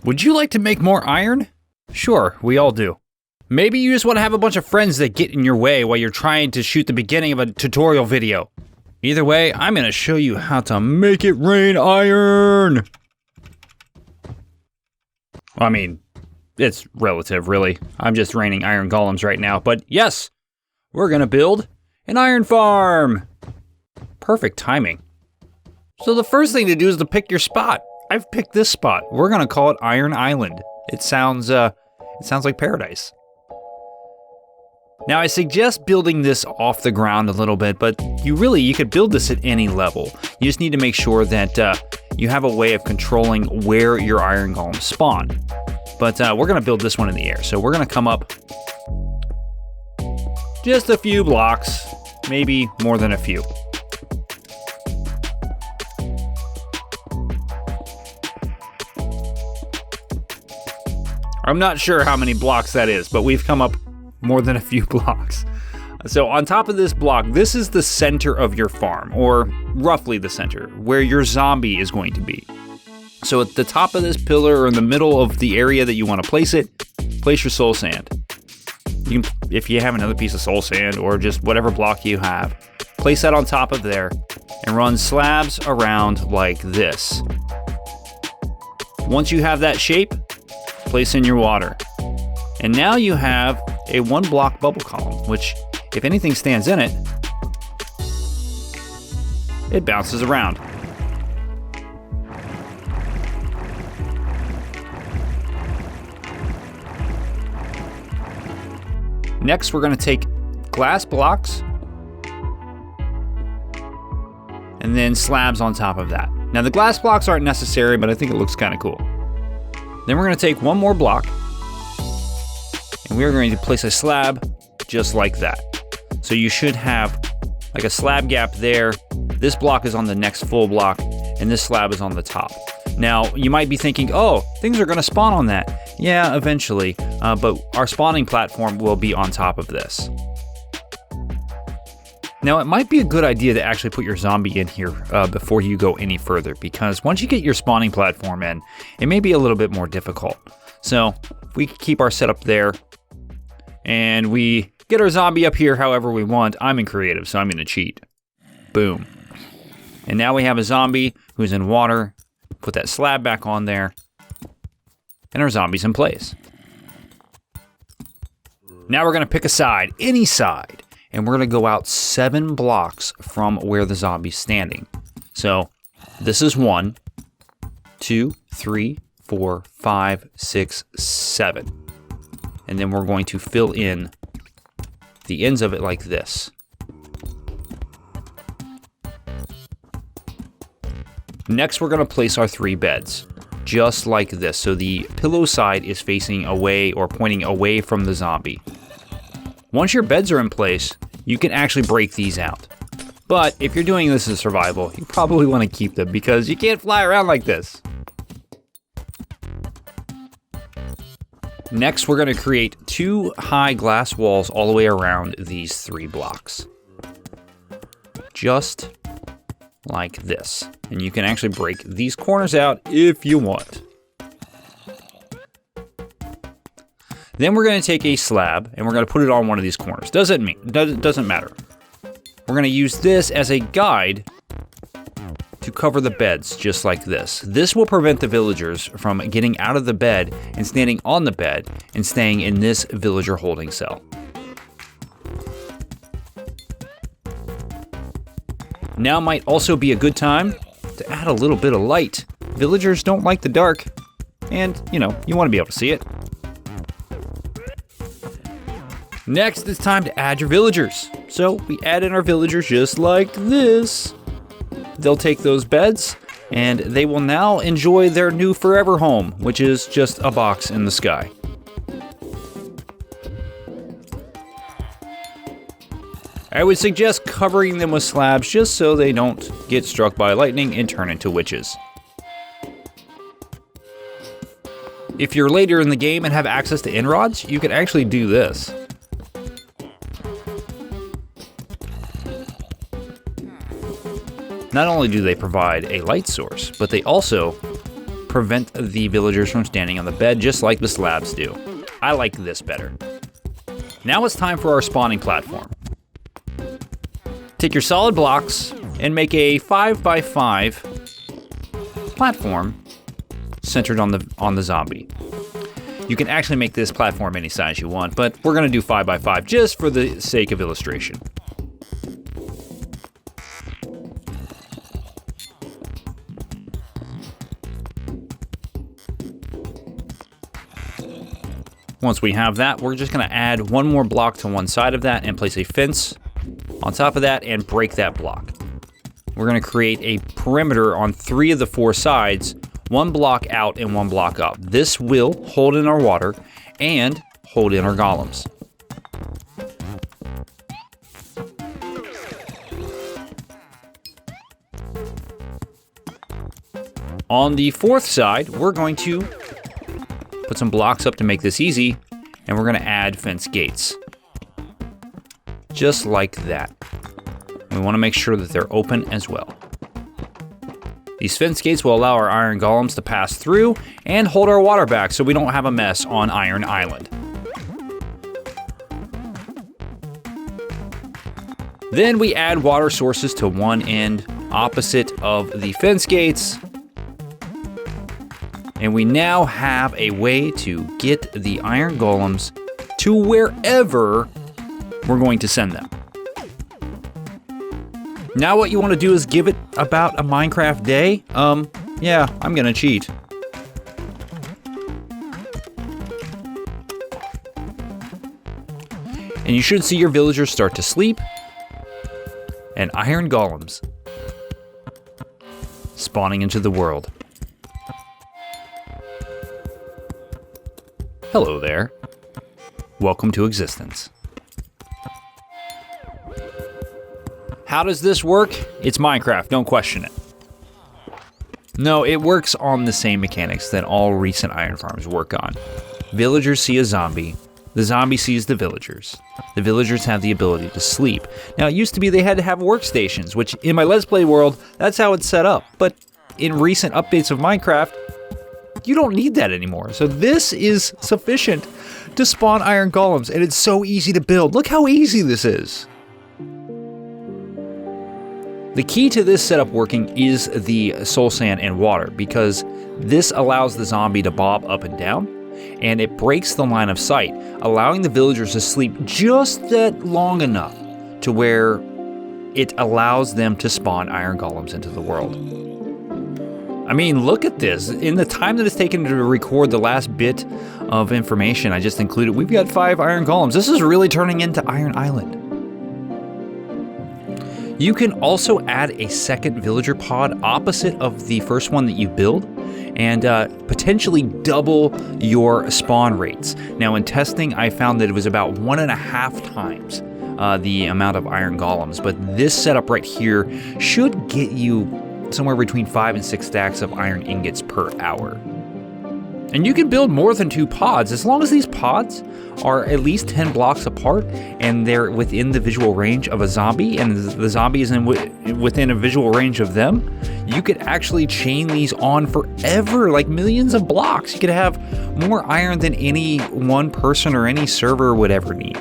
Would you like to make more iron? Sure, we all do. Maybe you just want to have a bunch of friends that get in your way while you're trying to shoot the beginning of a tutorial video. Either way, I'm going to show you how to make it rain iron. I mean, it's relative, really. I'm just raining iron golems right now, but yes, we're going to build an iron farm. Perfect timing. So the first thing to do is to pick your spot. I've picked this spot. We're going to call it Iron Island. It sounds like paradise. Now I suggest building this off the ground a little bit, but you could build this at any level. You just need to make sure that you have a way of controlling where your iron golems spawn. But we're gonna build this one in the air. So we're gonna come up just a few blocks, maybe more than a few. I'm not sure how many blocks that is, but we've come up more than a few blocks. So on top of this block, this is the center of your farm, or roughly the center, where your zombie is going to be. So at the top of this pillar, or in the middle of the area that you want to place it, place your soul sand. You can, if you have another piece of soul sand, or just whatever block you have, place that on top of there, and run slabs around like this. Once you have that shape, place in your water. And now you have a 1 block bubble column, which if anything stands in it, it bounces around. Next, we're going to take glass blocks and then slabs on top of that. Now the glass blocks aren't necessary, but I think it looks kind of cool. Then we're going to take 1 more block and we are going to place a slab just like that. So you should have like a slab gap there. This block is on the next full block and this slab is on the top. Now you might be thinking, oh, things are going to spawn on that. Yeah, eventually, but our spawning platform will be on top of this. Now it might be a good idea to actually put your zombie in here before you go any further, because once you get your spawning platform in, it may be a little bit more difficult. So if we keep our setup there and we get our zombie up here however we want. I'm in creative, so I'm gonna cheat. Boom. And now we have a zombie who's in water. Put that slab back on there and our zombie's in place. Now we're gonna pick a side, any side. And we're gonna go out 7 blocks from where the zombie's standing. So this is 1, 2, 3, 4, 5, 6, 7. And then we're going to fill in the ends of it like this. Next, we're gonna place our 3 beds, just like this. So the pillow side is facing away or pointing away from the zombie. Once your beds are in place, you can actually break these out. But if you're doing this in survival, you probably want to keep them because you can't fly around like this. Next, we're going to create 2 high glass walls all the way around these 3 blocks. Just like this. And you can actually break these corners out if you want. Then we're going to take a slab and we're going to put it on one of these corners. Doesn't matter. We're going to use this as a guide to cover the beds just like this. This will prevent the villagers from getting out of the bed and standing on the bed and staying in this villager holding cell. Now might also be a good time to add a little bit of light. Villagers don't like the dark and, you want to be able to see it. Next, it's time to add your villagers. So we add in our villagers just like this. They'll take those beds and they will now enjoy their new forever home, which is just a box in the sky. I would suggest covering them with slabs just so they don't get struck by lightning and turn into witches. If you're later in the game and have access to inrods, you can actually do this. Not only do they provide a light source, but they also prevent the villagers from standing on the bed, just like the slabs do. I like this better. Now it's time for our spawning platform. Take your solid blocks and make a 5x5 platform centered on the zombie. You can actually make this platform any size you want, but we're gonna do 5x5 just for the sake of illustration. Once we have that, we're just gonna add one more block to one side of that and place a fence on top of that and break that block. We're gonna create a perimeter on 3 of the 4 sides, 1 block out and 1 block up. This will hold in our water and hold in our golems. On the 4th side, we're going to put some blocks up to make this easy, and we're gonna add fence gates. Just like that. We wanna make sure that they're open as well. These fence gates will allow our iron golems to pass through and hold our water back so we don't have a mess on Iron Island. Then we add water sources to one end opposite of the fence gates. And we now have a way to get the iron golems to wherever we're going to send them. Now what you want to do is give it about a Minecraft day. Yeah, I'm gonna cheat. And you should see your villagers start to sleep, and iron golems spawning into the world. Hello there. Welcome to existence. How does this work? It's Minecraft, don't question it. No, it works on the same mechanics that all recent iron farms work on. Villagers see a zombie, the zombie sees the villagers. The villagers have the ability to sleep. Now it used to be they had to have workstations, which in my Let's Play world, that's how it's set up. But in recent updates of Minecraft, you don't need that anymore. So this is sufficient to spawn iron golems, and it's so easy to build. Look how easy this is. The key to this setup working is the soul sand and water, because this allows the zombie to bob up and down, and it breaks the line of sight, allowing the villagers to sleep just that long enough to where it allows them to spawn iron golems into the world. I mean, look at this. In the time that it's taken to record the last bit of information I just included, we've got 5 iron golems. This is really turning into Iron Island. You can also add a second villager pod opposite of the first one that you build, and potentially double your spawn rates. Now in testing, I found that it was about 1.5 times the amount of iron golems, but this setup right here should get you somewhere between 5 and 6 stacks of iron ingots per hour. And you can build more than 2 pods, as long as these pods are at least 10 blocks apart and they're within the visual range of a zombie, and the zombie is within a visual range of them. You could actually chain these on forever, like millions of blocks. You could have more iron than any one person or any server would ever need.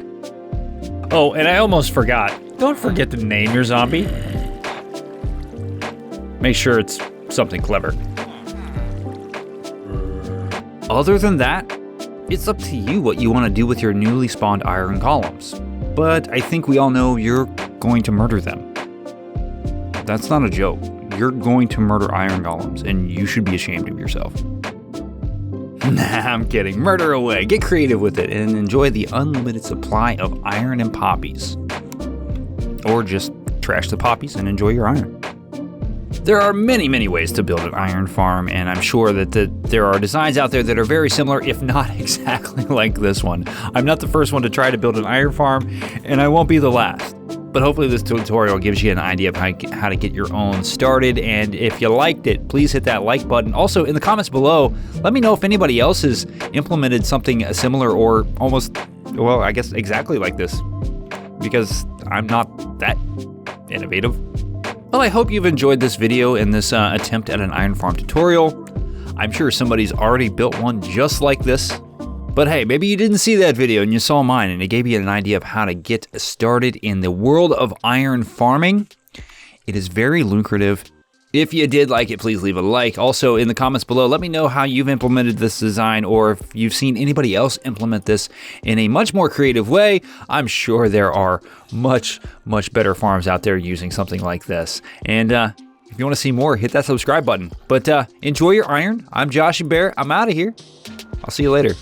Oh, and I almost forgot. Don't forget to name your zombie. Make sure it's something clever. Other than that, it's up to you what you want to do with your newly spawned iron golems. But I think we all know you're going to murder them. That's not a joke. You're going to murder iron golems, and you should be ashamed of yourself. Nah, I'm kidding. Murder away. Get creative with it and enjoy the unlimited supply of iron and poppies. Or just trash the poppies and enjoy your iron. There are many, many ways to build an iron farm, and I'm sure that there are designs out there that are very similar, if not exactly like this one. I'm not the first one to try to build an iron farm, and I won't be the last. But hopefully this tutorial gives you an idea of how to get your own started, and if you liked it, please hit that like button. Also, in the comments below, let me know if anybody else has implemented something similar or almost, well, I guess exactly like this, because I'm not that innovative. Well, I hope you've enjoyed this video and this attempt at an iron farm tutorial. I'm sure somebody's already built one just like this. But hey, maybe you didn't see that video and you saw mine and it gave you an idea of how to get started in the world of iron farming. It is very lucrative. If you did like it, please leave a like. Also, in the comments below, let me know how you've implemented this design or if you've seen anybody else implement this in a much more creative way. I'm sure there are much better farms out there using something like this. And if you want to see more, hit that subscribe button. But enjoy your iron. I'm Joshiebear. I'm out of here. I'll see you later.